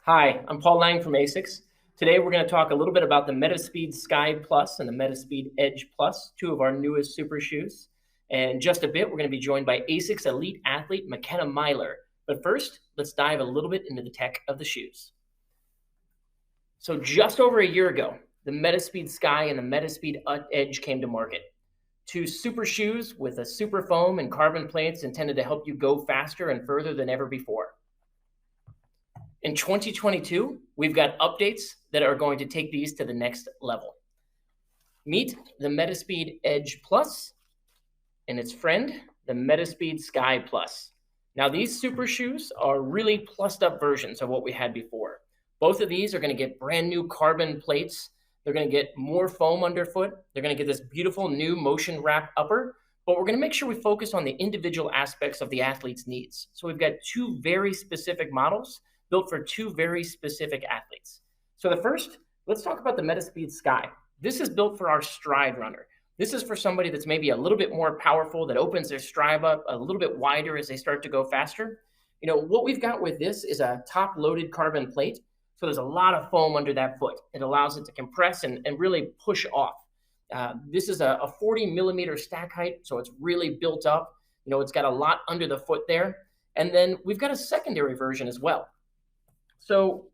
Hi, I'm Paul Lang from ASICS. Today we're going to talk a little bit about the METASPEED Sky Plus and the METASPEED Edge Plus, two of our newest super shoes. And in just a bit, we're going to be joined by ASICS elite athlete McKenna Myler. But first, let's dive a little bit into the tech of the shoes. So just over a year ago, the METASPEED Sky and the METASPEED Edge came to market. Two super shoes with a super foam and carbon plates intended to help you go faster and further than ever before. In 2022, we've got updates that are going to take these to the next level. Meet the METASPEED Edge Plus and its friend, the METASPEED Sky Plus. Now, these super shoes are really plussed up versions of what we had before. Both of these are going to get brand new carbon plates. They're going to get more foam underfoot. They're going to get this beautiful new motion wrap upper, but we're going to make sure we focus on the individual aspects of the athlete's needs. So we've got two very specific models built for two very specific athletes. So the first, let's talk about the METASPEED Sky. This is built for our stride runner. This is for somebody that's maybe a little bit more powerful, that opens their stride up a little bit wider as they start to go faster. You know, what we've got with this is a top-loaded carbon plate. So there's a lot of foam under that foot. It allows it to compress and really push off. This is a 40 millimeter stack height, so it's really built up. You know, it's got a lot under the foot there. And then we've got a secondary version as well. So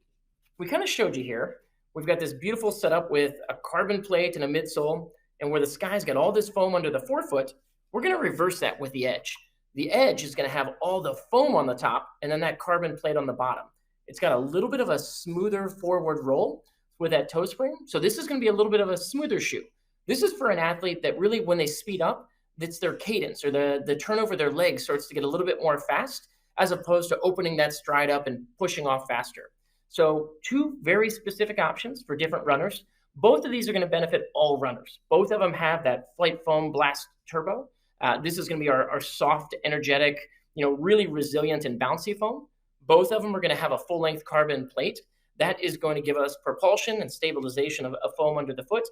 we kind of showed you here. We've got this beautiful setup with a carbon plate and a midsole, and where the Sky's got all this foam under the forefoot, we're going to reverse that with the Edge. The Edge is going to have all the foam on the top and then that carbon plate on the bottom. It's got a little bit of a smoother forward roll with that toe spring. So this is going to be a little bit of a smoother shoe. This is for an athlete that really, when they speed up, it's their cadence or the turnover of their legs starts to get a little bit more fast, as opposed to opening that stride up and pushing off faster. So two very specific options for different runners. Both of these are going to benefit all runners. Both of them have that Flight Foam Blast Turbo. This is going to be our soft, energetic, really resilient and bouncy foam. Both of them are going to have a full-length carbon plate. That is going to give us propulsion and stabilization of foam under the foot.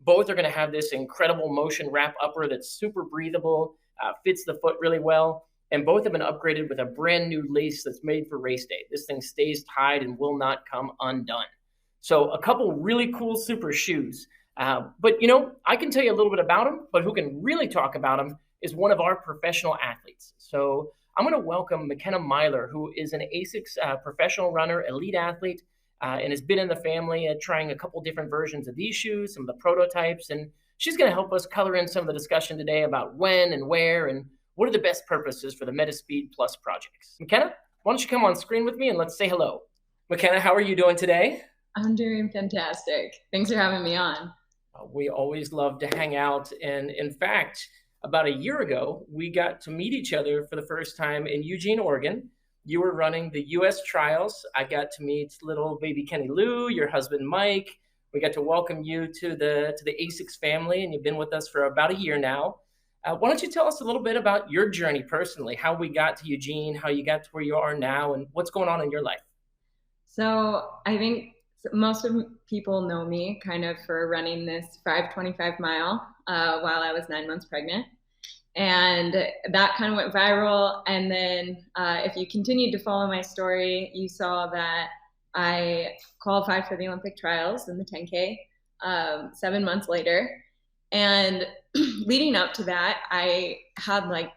Both are going to have this incredible motion wrap upper that's super breathable, fits the foot really well. And both have been upgraded with a brand new lace that's made for race day. This thing stays tied and will not come undone. So a couple really cool super shoes. But, I can tell you a little bit about them, but who can really talk about them is one of our professional athletes. So I'm going to welcome McKenna Myler, who is an ASICS professional runner, elite athlete, and has been in the family trying a couple different versions of these shoes, some of the prototypes. And she's going to help us color in some of the discussion today about when and where and what are the best purposes for the METASPEED Plus projects. McKenna, why don't you come on screen with me and let's say hello. McKenna, how are you doing today? I'm doing fantastic. Thanks for having me on. We always love to hang out. And in fact, about a year ago, we got to meet each other for the first time in Eugene, Oregon. You were running the US trials. I got to meet little baby Kenny Lou, your husband, Mike. We got to welcome you to the ASICS family, and you've been with us for about a year now. Why don't you tell us a little bit about your journey personally, how we got to Eugene, how you got to where you are now, and what's going on in your life? So I think most of people know me kind of for running this 525 mile while I was 9 months pregnant. And that kind of went viral. And then if you continued to follow my story, you saw that I qualified for the Olympic trials in the 10K 7 months later. And leading up to that, I had like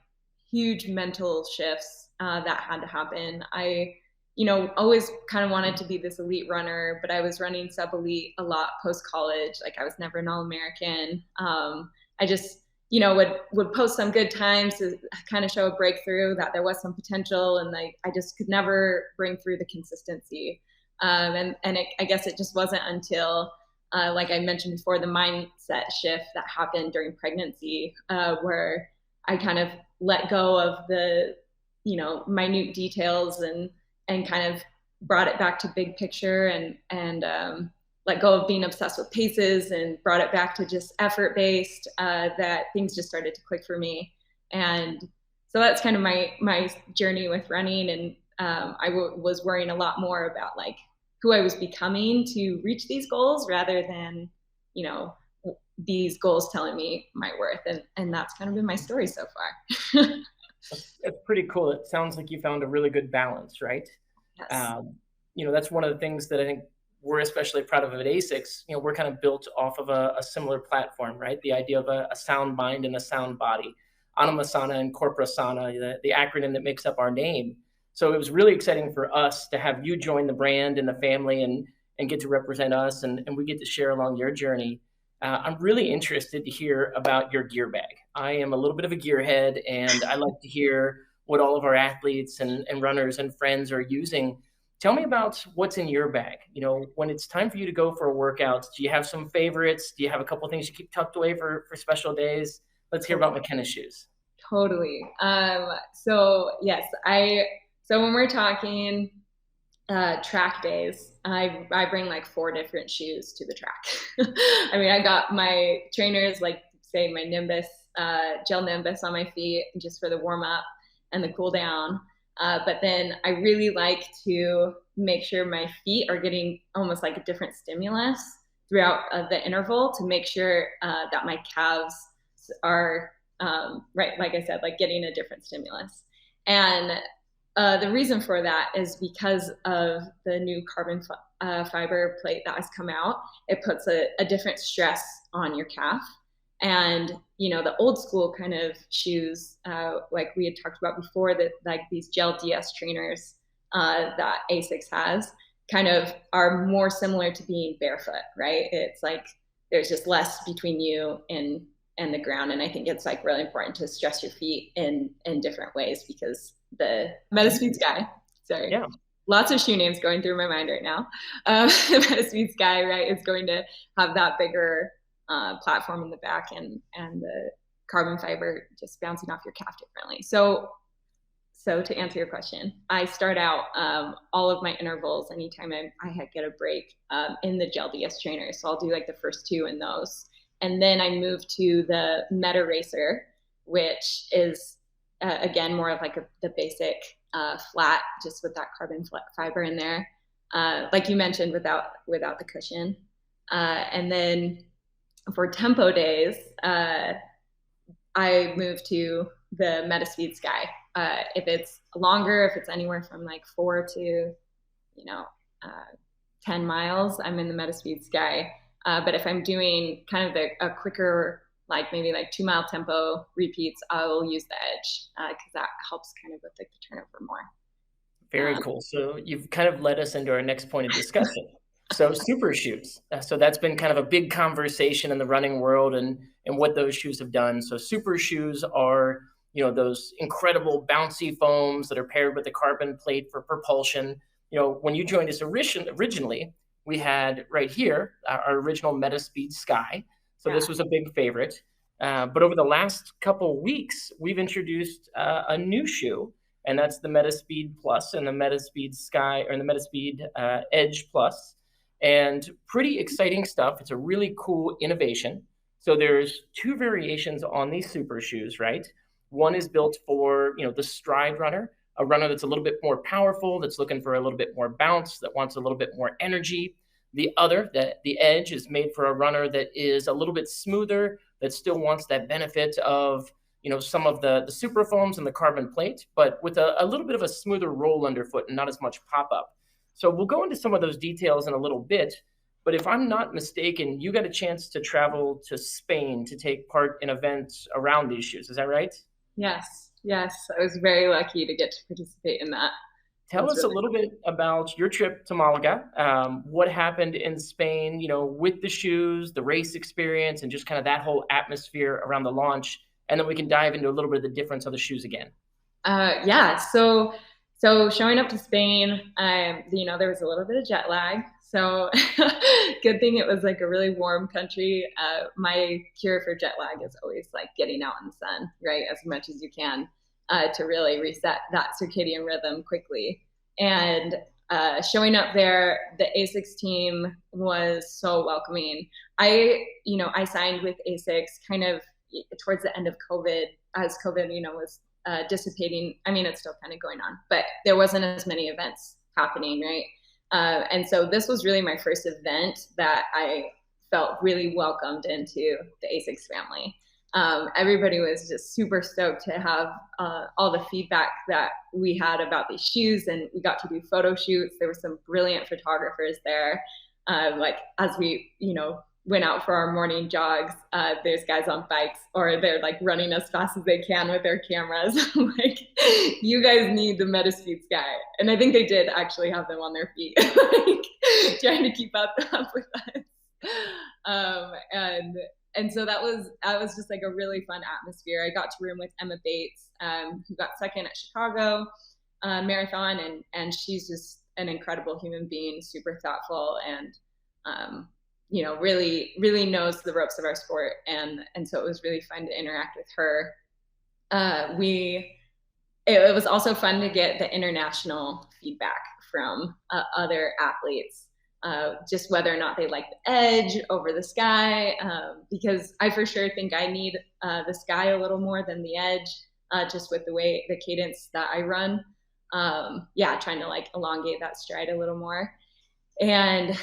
huge mental shifts that had to happen. I, always kind of wanted to be this elite runner, but I was running sub-elite a lot post-college. Like I was never an All-American. I just, would post some good times to kind of show a breakthrough that there was some potential, and I just could never bring through the consistency. I guess it just wasn't until like I mentioned before, the mindset shift that happened during pregnancy, where I kind of let go of the, minute details and kind of brought it back to big picture and let go of being obsessed with paces and brought it back to just effort-based, that things just started to click for me. And so that's kind of my journey with running. And I was worrying a lot more about like who I was becoming to reach these goals rather than, these goals telling me my worth. And that's kind of been my story so far. That's pretty cool. It sounds like you found a really good balance, right? Yes. that's one of the things that I think we're especially proud of at ASICS. We're kind of built off of a similar platform, right? The idea of a sound mind and a sound body, Anamasana and Corporasana, the acronym that makes up our name. So it was really exciting for us to have you join the brand and the family and get to represent us, and we get to share along your journey. I'm really interested to hear about your gear bag. I am a little bit of a gearhead, and I like to hear what all of our athletes and runners and friends are using. Tell me about what's in your bag. When it's time for you to go for a workout, do you have some favorites? Do you have a couple of things you keep tucked away for special days? Let's hear about McKenna's shoes. Totally. So yes, so when we're talking track days, I bring like 4 different shoes to the track. I mean, I got my trainers, like say my Nimbus, gel Nimbus on my feet just for the warm up and the cool down. But then I really like to make sure my feet are getting almost like a different stimulus throughout the interval to make sure that my calves are right, like I said, like getting a different stimulus. And the reason for that is because of the new carbon fiber plate that has come out. It puts a different stress on your calf. And, the old school kind of shoes, like we had talked about before, that like these gel DS trainers that ASICS has kind of are more similar to being barefoot, right? It's like there's just less between you and the ground. And I think it's like really important to stress your feet in different ways, because the METASPEED Sky, sorry. Yeah. Lots of shoe names going through my mind right now. The METASPEED Sky, right, is going to have that bigger platform in the back and the carbon fiber just bouncing off your calf differently. So to answer your question, I start out all of my intervals anytime I get a break in the gel DS trainer. So I'll do like the first 2 in those. And then I move to the Meta Racer, which is, again, more of like the basic flat, just with that carbon fiber in there. Like you mentioned, without the cushion. And then for tempo days, I move to the METASPEED Sky. If it's longer, if it's anywhere from like 4 to, 10 miles, I'm in the METASPEED Sky. But if I'm doing kind of a quicker, like maybe like 2-mile tempo repeats, I'll use the Edge because that helps kind of with like the turnover more. Very cool. So you've kind of led us into our next point of discussion. So super shoes. So that's been kind of a big conversation in the running world and what those shoes have done. So super shoes are, those incredible bouncy foams that are paired with the carbon plate for propulsion. When you joined us originally, we had right here our original METASPEED Sky. So this was a big favorite. But over the last couple weeks, we've introduced a new shoe, and that's the METASPEED Plus and the METASPEED Sky, or the METASPEED Edge Plus. And pretty exciting stuff. It's a really cool innovation. So there's 2 variations on these super shoes, right? One is built for, the stride runner, a runner that's a little bit more powerful, that's looking for a little bit more bounce, that wants a little bit more energy. The other, the Edge, is made for a runner that is a little bit smoother, that still wants that benefit of, some of the super foams and the carbon plate, but with a little bit of a smoother roll underfoot and not as much pop up. So we'll go into some of those details in a little bit, but if I'm not mistaken, you got a chance to travel to Spain to take part in events around these shoes. Is that right? Yes. I was very lucky to get to participate in that. Tell us a little bit about your trip to Malaga, what happened in Spain, with the shoes, the race experience, and just kind of that whole atmosphere around the launch. And then we can dive into a little bit of the difference of the shoes again. So showing up to Spain, there was a little bit of jet lag. So good thing it was like a really warm country. My cure for jet lag is always like getting out in the sun, right, as much as you can to really reset that circadian rhythm quickly. And showing up there, the ASICS team was so welcoming. I signed with ASICS kind of towards the end of COVID, as COVID, was dissipating. I mean, it's still kind of going on, but there wasn't as many events happening, right? And so this was really my first event that I felt really welcomed into the ASICS family. everybody was just super stoked to have all the feedback that we had about these shoes, and we got to do photo shoots. There were some brilliant photographers there. Like as we, went out for our morning jogs, there's guys on bikes, or they're like running as fast as they can with their cameras. Like, you guys need the METASPEED Sky. And I think they did actually have them on their feet, like trying to keep up with us. And so that was just like a really fun atmosphere. I got to room with Emma Bates, who got second at Chicago Marathon, and she's just an incredible human being, super thoughtful, and really, really knows the ropes of our sport. And so it was really fun to interact with her. It was also fun to get the international feedback from other athletes, just whether or not they like the Edge over the Sky, because I for sure think I need the Sky a little more than the Edge, just with the cadence that I run. Trying to like elongate that stride a little more. And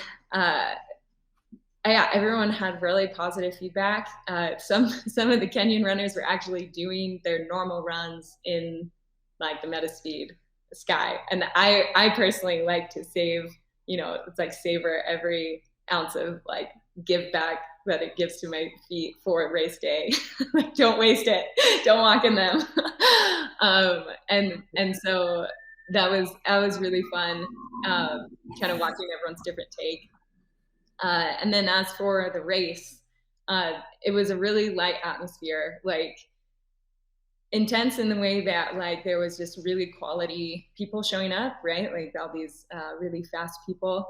everyone had really positive feedback. Some of the Kenyan runners were actually doing their normal runs in like the METASPEED Sky, and I personally like to save, it's like savor every ounce of like give back that it gives to my feet for race day. Like, don't waste it, don't walk in them. And so that was really fun, kind of watching everyone's different take. And then as for the race, it was a really light atmosphere, like intense in the way that like there was just really quality people showing up, right? Like all these really fast people,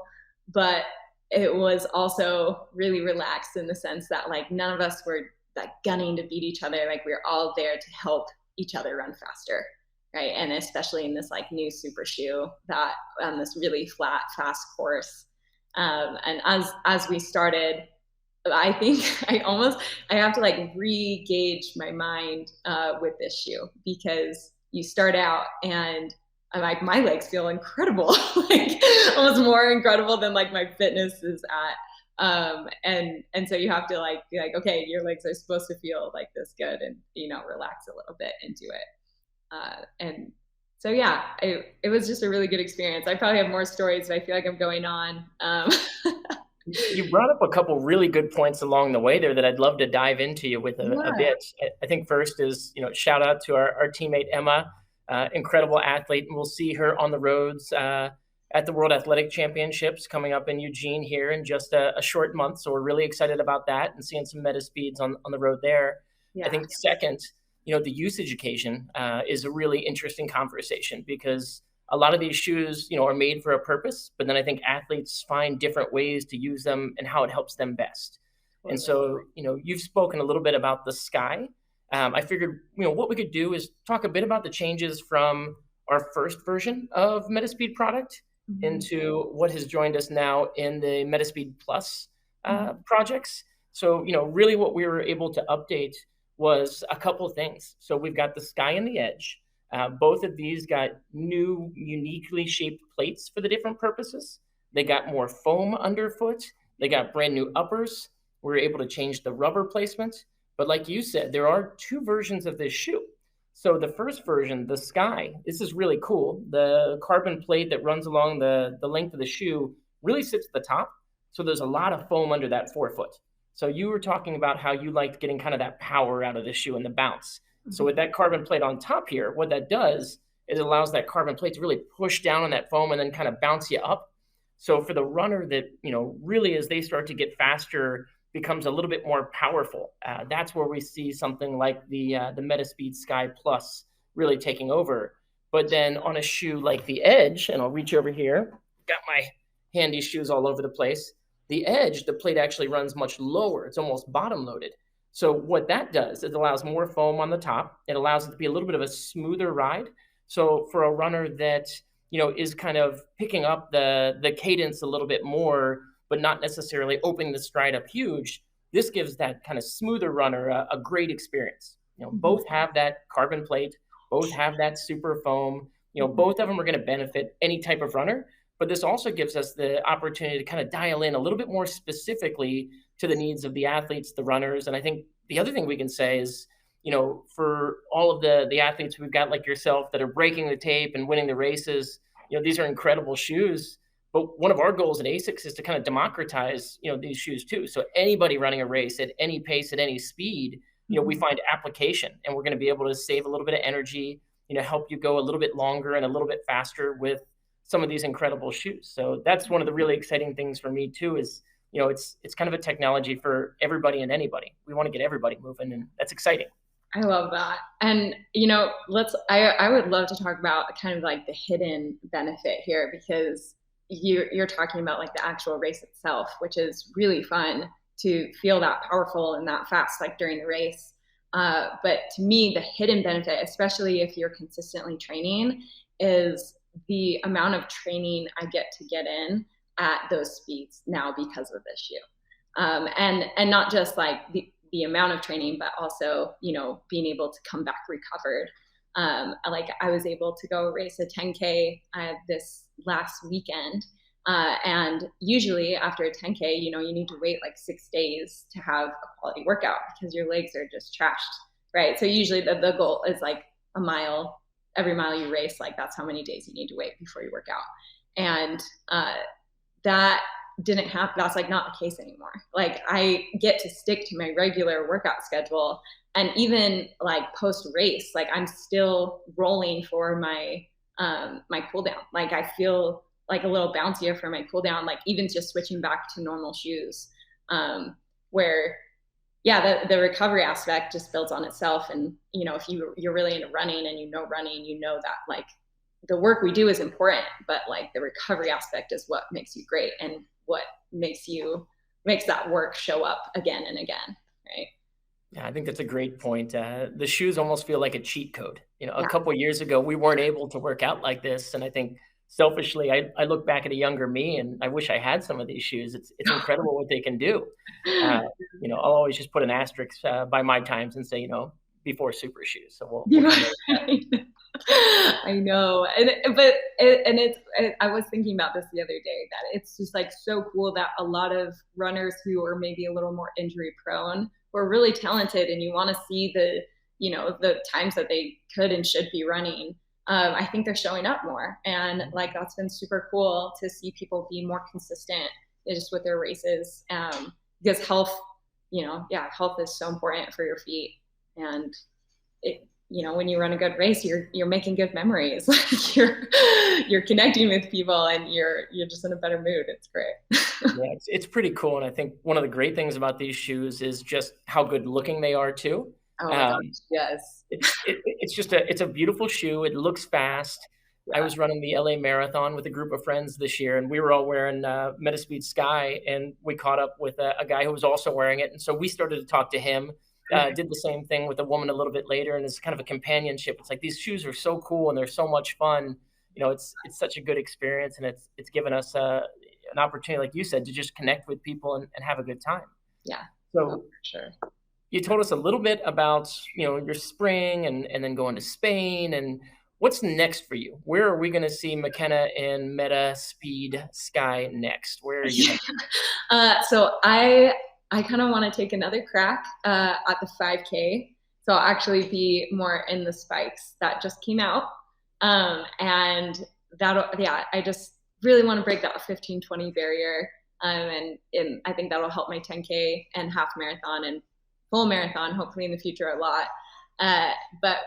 but it was also really relaxed in the sense that like none of us were like gunning to beat each other. Like we were all there to help each other run faster, right? And especially in this like new super shoe that on this really flat, fast course. And as we started, I think I have to like re-gauge my mind with this shoe, because you start out and I'm like, my legs feel incredible, like almost more incredible than like my fitness is at. And so you have to like be like, okay, your legs are supposed to feel like this good, and relax a little bit into it. And so yeah, it was just a really good experience. I probably have more stories, but I feel like I'm going on. You brought up a couple really good points along the way there that I'd love to dive into you with a bit. I think first is, shout out to our teammate Emma, incredible athlete, and we'll see her on the roads at the World Athletic Championships coming up in Eugene here in just a short month. So we're really excited about that and seeing some METASPEEDs on the road there. Yeah. I think second, the usage occasion is a really interesting conversation, because a lot of these shoes, are made for a purpose, but then I think athletes find different ways to use them and how it helps them best. And so, you've spoken a little bit about the Sky. I figured, what we could do is talk a bit about the changes from our first version of METASPEED product into what has joined us now in the METASPEED Plus projects. So, really what we were able to update was a couple of things. So we've got the Sky and the Edge. Both of these got new, uniquely shaped plates for the different purposes. They got more foam underfoot. They got brand new uppers. We were able to change the rubber placement. But like you said, there are two versions of this shoe. So the first version, the Sky, this is really cool. The carbon plate that runs along the length of the shoe really sits at the top. So there's a lot of foam under that forefoot. So you were talking about how you liked getting kind of that power out of the shoe and the bounce. So with that carbon plate on top here, what that does is it allows that carbon plate to really push down on that foam and then kind of bounce you up. So for the runner that, really as they start to get faster, becomes a little bit more powerful. That's where we see something like the METASPEED Sky Plus really taking over. But then on a shoe like the Edge, and I'll reach over here, got my handy shoes all over the place. The Edge, the plate actually runs much lower. It's almost bottom loaded. So what that does is it allows more foam on the top. It allows it to be a little bit of a smoother ride. So for a runner that, is kind of picking up the cadence a little bit more, but not necessarily opening the stride up huge, this gives that kind of smoother runner a great experience. Both have that carbon plate, both have that super foam. Both of them are going to benefit any type of runner. But this also gives us the opportunity to kind of dial in a little bit more specifically to the needs of the athletes, the runners. And I think the other thing we can say is, for all of the athletes we've got like yourself that are breaking the tape and winning the races, these are incredible shoes. But one of our goals at ASICS is to kind of democratize, these shoes too. So anybody running a race at any pace, at any speed, we find application, and we're going to be able to save a little bit of energy, help you go a little bit longer and a little bit faster with some of these incredible shoes. So that's one of the really exciting things for me too, is, it's kind of a technology for everybody and anybody. We want to get everybody moving, and that's exciting. I love that. And, I would love to talk about kind of like the hidden benefit here, because you're talking about like the actual race itself, which is really fun to feel that powerful and that fast, like during the race. But to me, the hidden benefit, especially if you're consistently training, is the amount of training I get in at those speeds now because of this shoe. And not just like the amount of training, but also, being able to come back recovered. Like I was able to go race a 10K this last weekend. And usually after a 10K, you need to wait like 6 days to have a quality workout because your legs are just trashed, right? So usually the goal is like a mile. Every mile you race, like that's how many days you need to wait before you work out. And that didn't happen. That's like not the case anymore. Like I get to stick to my regular workout schedule. And even like post race, like I'm still rolling for my cool down. Like I feel like a little bouncier for my cool down, like even just switching back to normal shoes, where the recovery aspect just builds on itself. And, if you're really into running and running, that like the work we do is important, but like the recovery aspect is what makes you great and what makes that work show up again and again. Right. Yeah, I think that's a great point. The shoes almost feel like a cheat code. A couple of years ago, we weren't able to work out like this. And I think selfishly, I look back at a younger me and I wish I had some of these shoes. It's incredible what they can do. I'll always just put an asterisk by my times and say, before super shoes. So we'll I know. I was thinking about this the other day, that it's just like so cool that a lot of runners who are maybe a little more injury prone, who are really talented, and you want to see the times that they could and should be running. I think they're showing up more, and like that's been super cool to see people be more consistent just with their races, because health is so important for your feet. And it, when you run a good race, you're making good memories. Like you're connecting with people, and you're just in a better mood. It's great. Yeah, it's pretty cool. And I think one of the great things about these shoes is just how good looking they are too. Oh my gosh, yes. It's a beautiful shoe. It looks fast. Yeah. I was running the LA Marathon with a group of friends this year, and we were all wearing METASPEED Sky, and we caught up with a guy who was also wearing it. And so we started to talk to him. Did the same thing with a woman a little bit later, and it's kind of a companionship. It's like these shoes are so cool and they're so much fun. It's such a good experience, and it's given us an opportunity, like you said, to just connect with people and have a good time. Yeah. So for sure. You told us a little bit about your spring and then going to Spain, and what's next for you? Where are we going to see McKenna in METASPEED Sky next? Where are you? So I kind of want to take another crack at the 5K. So I'll actually be more in the spikes that just came out. And I just really want to break that 15-20 barrier. And I think that'll help my 10K and half marathon and full marathon, hopefully in the future a lot. But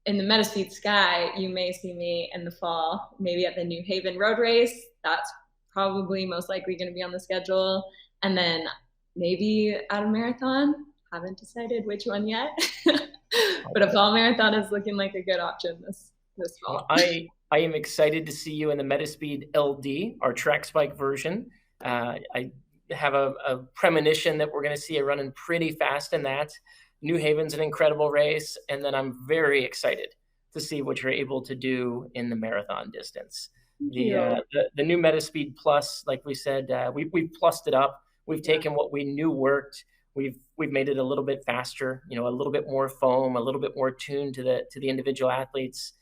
in the METASPEED Sky, you may see me in the fall, maybe at the New Haven road race. That's probably most likely going to be on the schedule. And then maybe at a marathon. Haven't decided which one yet. But a fall marathon is looking like a good option this fall. I am excited to see you in the METASPEED LD, our track spike version. I have a premonition that we're going to see you running pretty fast in that. New Haven's an incredible race, and then I'm very excited to see what you're able to do in the marathon distance. The new METASPEED Plus, like we said, we've plussed it up. We've taken what we knew worked. We've made it a little bit faster, a little bit more foam, a little bit more tuned to the individual athletes.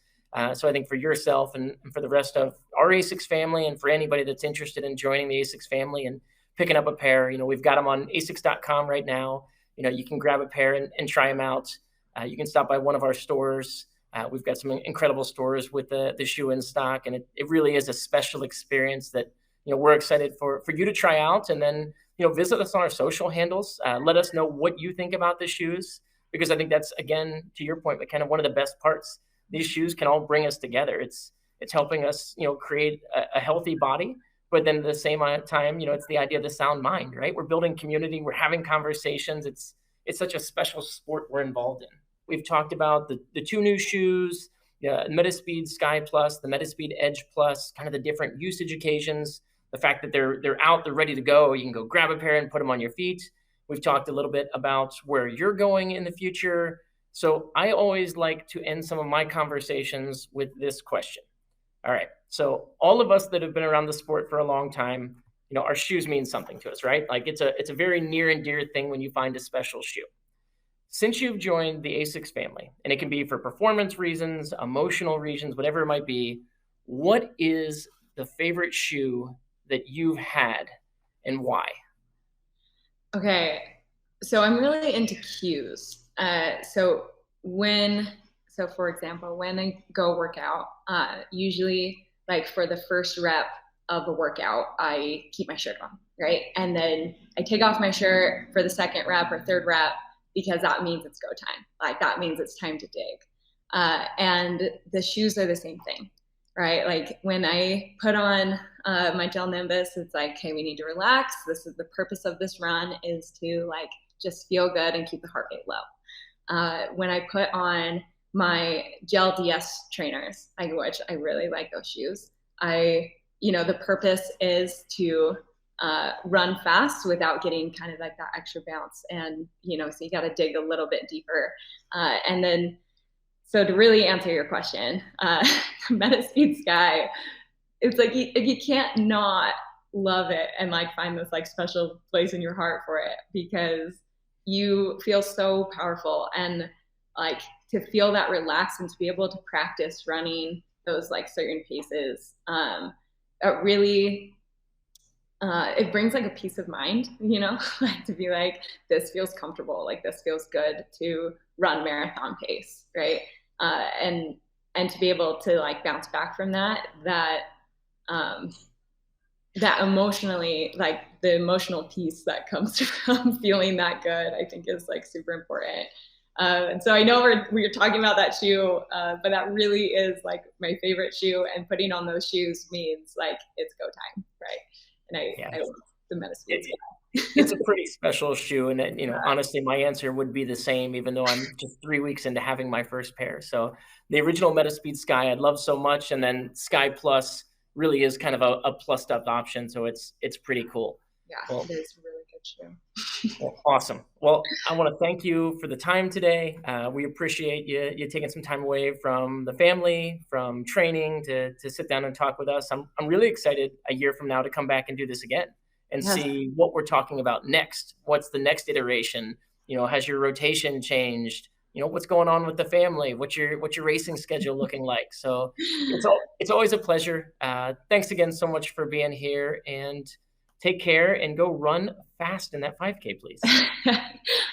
So I think for yourself and for the rest of our ASICS family, and for anybody that's interested in joining the ASICS family and picking up a pair, we've got them on asics.com right now. you can grab a pair and try them out. You can stop by one of our stores. We've got some incredible stores with the shoe in stock, and it really is a special experience that we're excited for you to try out. And then visit us on our social handles. Let us know what you think about the shoes, because I think that's, again, to your point, but kind of one of the best parts. These shoes can all bring us together. It's helping us create a healthy body, but then at the same time, it's the idea of the sound mind, right? We're building community. We're having conversations. It's such a special sport we're involved in. We've talked about the two new shoes, the METASPEED Sky Plus, the METASPEED Edge Plus, kind of the different usage occasions, the fact that they're out, they're ready to go. You can go grab a pair and put them on your feet. We've talked a little bit about where you're going in the future. So I always like to end some of my conversations with this question. All right. So all of us that have been around the sport for a long time, our shoes mean something to us, right? Like it's a very near and dear thing when you find a special shoe. Since you've joined the ASICS family, and it can be for performance reasons, emotional reasons, whatever it might be, what is the favorite shoe that you've had and why? Okay, so I'm really into cues. For example, when I go work out, usually like for the first rep of a workout, I keep my shirt on, right? And then I take off my shirt for the second rep or third rep, because that means it's go time. Like that means it's time to dig. And the shoes are the same thing, right? Like when I put on my gel Nimbus, it's like, hey, we need to relax. This is the purpose of this run, is to like just feel good and keep the heart rate low. When I put on my gel DS trainers, which I really like those shoes, the purpose is to run fast without getting kind of like that extra bounce. And, so you got to dig a little bit deeper. And then, so to really answer your question, METASPEED Sky, it's like you can't not love it and like find this like special place in your heart for it, because you feel so powerful, and like to feel that relaxed and to be able to practice running those like certain paces, it really, it brings like a peace of mind, like to be like, this feels comfortable, like this feels good to run marathon pace, right? And to be able to like bounce back from that emotionally, like the emotional piece that comes from feeling that good, I think is like super important. And so I know we're talking about that shoe, but that really is like my favorite shoe, and putting on those shoes means like it's go time, right? And I love the METASPEED Sky. It's a pretty special shoe, and honestly, my answer would be the same, even though I'm just 3 weeks into having my first pair. So the original METASPEED Sky I love so much, and then Sky Plus really is kind of a plussed up option, so it's pretty cool. Yeah, it is a really good shoe. Well, awesome. Well, I want to thank you for the time today. We appreciate you taking some time away from the family, from training, to sit down and talk with us. I'm really excited a year from now to come back and do this again and see what we're talking about next. What's the next iteration? Has your rotation changed? What's going on with the family? What's your racing schedule looking like? So it's always a pleasure. Thanks again so much for being here, and take care and go run fast in that 5K, please.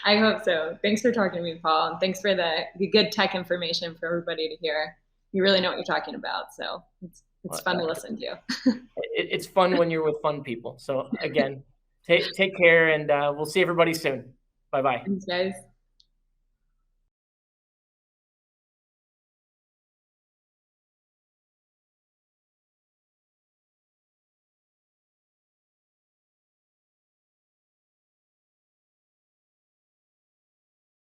I hope so. Thanks for talking to me, Paul. And thanks for the good tech information for everybody to hear. You really know what you're talking about. So it's fun to listen to. It's fun when you're with fun people. So again, take care, and we'll see everybody soon. Bye-bye. Thanks, guys.